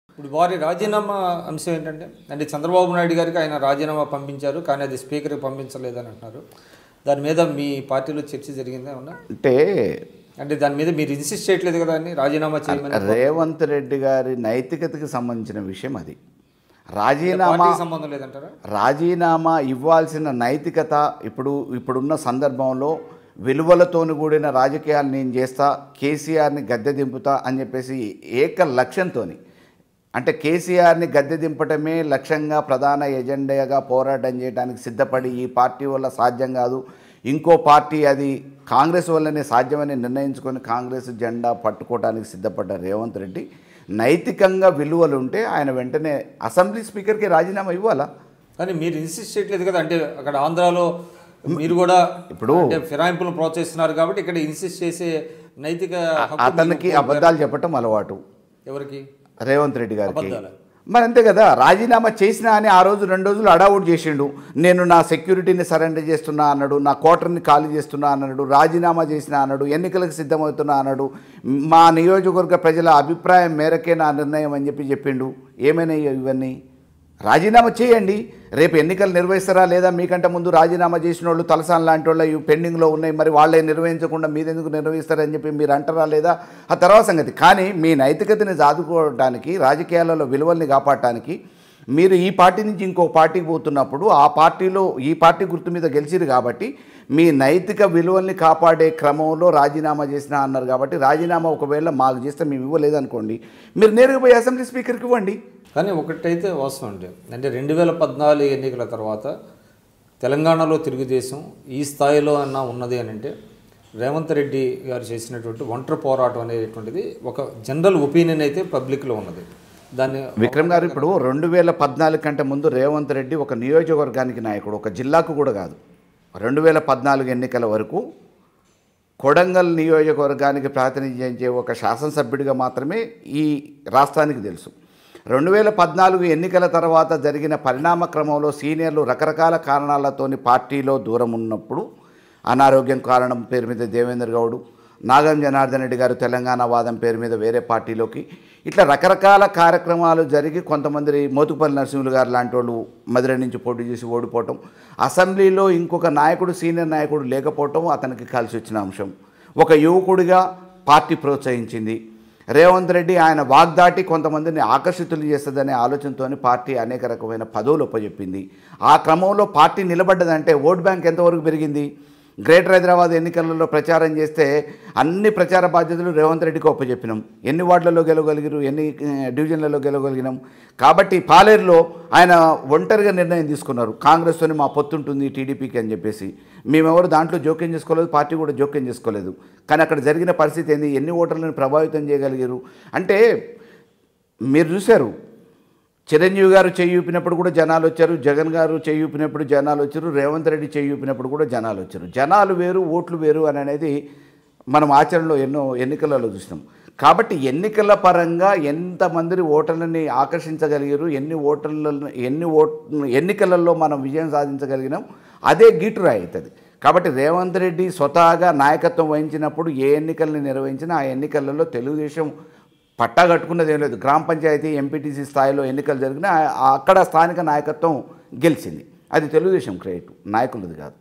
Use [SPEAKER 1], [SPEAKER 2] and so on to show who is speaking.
[SPEAKER 1] ఇప్పుడు వారి రాజీనామా అంశం ఏంటంటే అంటే చంద్రబాబు నాయుడు గారికి ఆయన రాజీనామా పంపించారు, కానీ అది స్పీకర్కి పంపించలేదని అంటున్నారు. దాని మీద మీ పార్టీలో చర్చ జరిగిందా ఏమన్నా? అంటే దాని మీద మీరు ఇన్సిస్ట్ చేయట్లేదు కదా అని రాజీనామా చేయమని.
[SPEAKER 2] రేవంత్ రెడ్డి గారి నైతికతకి సంబంధించిన విషయం అది. రాజీనామా
[SPEAKER 1] సంబంధం లేదంటారా?
[SPEAKER 2] రాజీనామా ఇవ్వాల్సిన నైతికత ఇప్పుడున్న సందర్భంలో విలువలతోని కూడిన రాజకీయాలు నేను చేస్తా, కేసీఆర్ని గద్దె దింపుతా అని చెప్పేసి ఏక లక్ష్యంతో, అంటే కేసీఆర్ని గద్దె దింపటమే లక్ష్యంగా ప్రధాన ఎజెండాగా పోరాటం చేయడానికి సిద్ధపడి ఈ పార్టీ వల్ల సాధ్యం కాదు, ఇంకో పార్టీ అది కాంగ్రెస్ వల్లనే సాధ్యమని నిర్ణయించుకొని కాంగ్రెస్ జెండా పట్టుకోవడానికి సిద్ధపడ్డ రేవంత్ రెడ్డి నైతికంగా విలువలు ఉంటే ఆయన వెంటనే అసెంబ్లీ స్పీకర్కి రాజీనామా ఇవ్వాలా?
[SPEAKER 1] కానీ మీరు ఇన్సిస్ట్ చేయట్లేదు కదా. అంటే అక్కడ ఆంధ్రాలో మీరు కూడా ఇప్పుడు ఫిరాయింపులు ప్రోత్సహిస్తున్నారు కాబట్టి ఇక్కడ ఇన్సిస్ట్ చేసే నైతిక
[SPEAKER 2] అతనికి అబద్ధాలు చెప్పటం అలవాటు.
[SPEAKER 1] ఎవరికి?
[SPEAKER 2] రేవంత్ రెడ్డి గారికి. మరి అంతే కదా, రాజీనామా చేసినా అని ఆ రోజు 2 రోజులు అడావుట్ చేసిండు. నేను నా సెక్యూరిటీని సరెండర్ చేస్తున్నా అన్నాడు, నా క్వార్టర్ని ఖాళీ చేస్తున్నా అన్నాడు, రాజీనామా చేసినా అన్నాడు, ఎన్నికలకు సిద్ధమవుతున్నా అన్నాడు, మా నియోజకవర్గ ప్రజల అభిప్రాయం మేరకే నా నిర్ణయం అని చెప్పిండు. ఏమైనా ఇవన్నీ? రాజీనామా చేయండి, రేపు ఎన్నికలు నిర్వహిస్తారా లేదా? మీకంటే ముందు రాజీనామా చేసిన వాళ్ళు తలసాన్ లాంటి వాళ్ళు ఇవి పెండింగ్లో ఉన్నాయి, మరి వాళ్ళే నిర్వహించకుండా మీరెందుకు నిర్వహిస్తారని చెప్పి మీరు అంటారా లేదా? ఆ తర్వాత సంగతి. కానీ మీ నైతికతని సాదుకోవడానికి, రాజకీయాలలో విలువల్ని కాపాడటానికి మీరు ఈ పార్టీ నుంచి ఇంకో పార్టీకి పోతున్నప్పుడు ఆ పార్టీలో ఈ పార్టీ గుర్తు మీద గెలిచిరు కాబట్టి మీ నైతిక విలువల్ని కాపాడే క్రమంలో రాజీనామా చేసినా అన్నారు కాబట్టి రాజీనామా ఒకవేళ మాకు చేస్తే మేము ఇవ్వలేదనుకోండి, మీరు నేరుగా పోయి అసెంబ్లీ స్పీకర్కి ఇవ్వండి.
[SPEAKER 1] కానీ ఒకటైతే వాస్తవం అంటే 2014 ఎన్నికల తర్వాత తెలంగాణలో తెలుగుదేశం ఈ స్థాయిలో అన్నా ఉన్నది అని అంటే రేవంత్ రెడ్డి గారు చేసినటువంటి ఒంటరి పోరాటం అనేటువంటిది ఒక జనరల్ ఒపీనియన్ అయితే పబ్లిక్లో ఉన్నది. దాన్ని
[SPEAKER 2] విక్రమ్ గారు ఇప్పుడు 2014 కంటే ముందు రేవంత్ రెడ్డి ఒక నియోజకవర్గానికి నాయకుడు, ఒక జిల్లాకు కూడా కాదు. 2014 ఎన్నికల వరకు కొడంగల్ నియోజకవర్గానికి ప్రాతినిధ్యం చేసే ఒక శాసనసభ్యుడిగా మాత్రమే ఈ రాష్ట్రానికి తెలుసు. 2014 ఎన్నికల తర్వాత జరిగిన పరిణామ క్రమంలో సీనియర్లు రకరకాల కారణాలతోని పార్టీలో దూరం ఉన్నప్పుడు, అనారోగ్యం కారణం పేరు మీద దేవేందర్ గౌడ్, నాగం జనార్దన్ రెడ్డి గారు తెలంగాణ వాదం పేరు మీద వేరే పార్టీలోకి, ఇట్లా రకరకాల కార్యక్రమాలు జరిగి కొంతమంది మోతుపల్లి నరసింహులు గారు లాంటి వాళ్ళు మధుర నుంచి పోటీ చేసి ఓడిపోవటం, అసెంబ్లీలో ఇంకొక నాయకుడు సీనియర్ నాయకుడు లేకపోవటం అతనికి కలిసి వచ్చిన అంశం. ఒక యువకుడిగా పార్టీ ప్రోత్సహించింది. రేవంత్ రెడ్డి ఆయన వాగ్దాటి కొంతమందిని ఆకర్షితులు చేస్తుందనే ఆలోచనతో పార్టీ అనేక రకమైన పదవులు ఒప్పచెప్పింది. ఆ క్రమంలో పార్టీ నిలబడ్డదంటే ఓట్ బ్యాంక్ ఎంతవరకు పెరిగింది? గ్రేటర్ హైదరాబాద్ ఎన్నికలలో ప్రచారం చేస్తే అన్ని ప్రచార బాధ్యతలు రేవంత్ రెడ్డికి ఒప్పచెప్పినాం. ఎన్ని వార్డులలో గెలవగలిగారు, ఎన్ని డివిజన్లలో గెలవగలిగినాం. కాబట్టి పాలేరులో ఆయన ఒంటరిగా నిర్ణయం తీసుకున్నారు, కాంగ్రెస్తో మా పొత్తుంటుంది టీడీపీకి అని చెప్పేసి. మేమెవరు దాంట్లో జోక్యం చేసుకోలేదు, పార్టీ కూడా జోక్యం చేసుకోలేదు. కానీ అక్కడ జరిగిన పరిస్థితి ఏంది? ఎన్ని ఓటర్లను ప్రభావితం చేయగలిగారు అంటే మీరు చూశారు. చిరంజీవి గారు చేయి ఊపినప్పుడు కూడా జనాలు వచ్చారు, జగన్ గారు చేయి ఊపినప్పుడు జనాలు వచ్చారు, రేవంత్ రెడ్డి చేయి ఊపినప్పుడు కూడా జనాలు వచ్చారు. జనాలు వేరు, ఓట్లు వేరు అని అనేది మనం ఆచరణలో ఎన్నో ఎన్నికలలో చూసినాం. కాబట్టి ఎన్నికల పరంగా ఎంతమంది ఓటర్లని ఆకర్షించగలిగారు, ఎన్నికలలో మనం విజయం సాధించగలిగినాం, అదే గీటురాయి అవుతుంది. కాబట్టి రేవంత్ రెడ్డి స్వతహాగా నాయకత్వం వహించినప్పుడు ఏ ఎన్నికల్ని నిర్వహించినా ఆ ఎన్నికలలో తెలుగుదేశం పట్టా కట్టుకున్నది ఏం లేదు. గ్రామ పంచాయతీ ఎంపీటీసీ స్థాయిలో ఎన్నికలు జరిగినా అక్కడ స్థానిక నాయకత్వం గెలిచింది. అది తెలుగుదేశం క్రెడిట్, నాయకులది కాదు.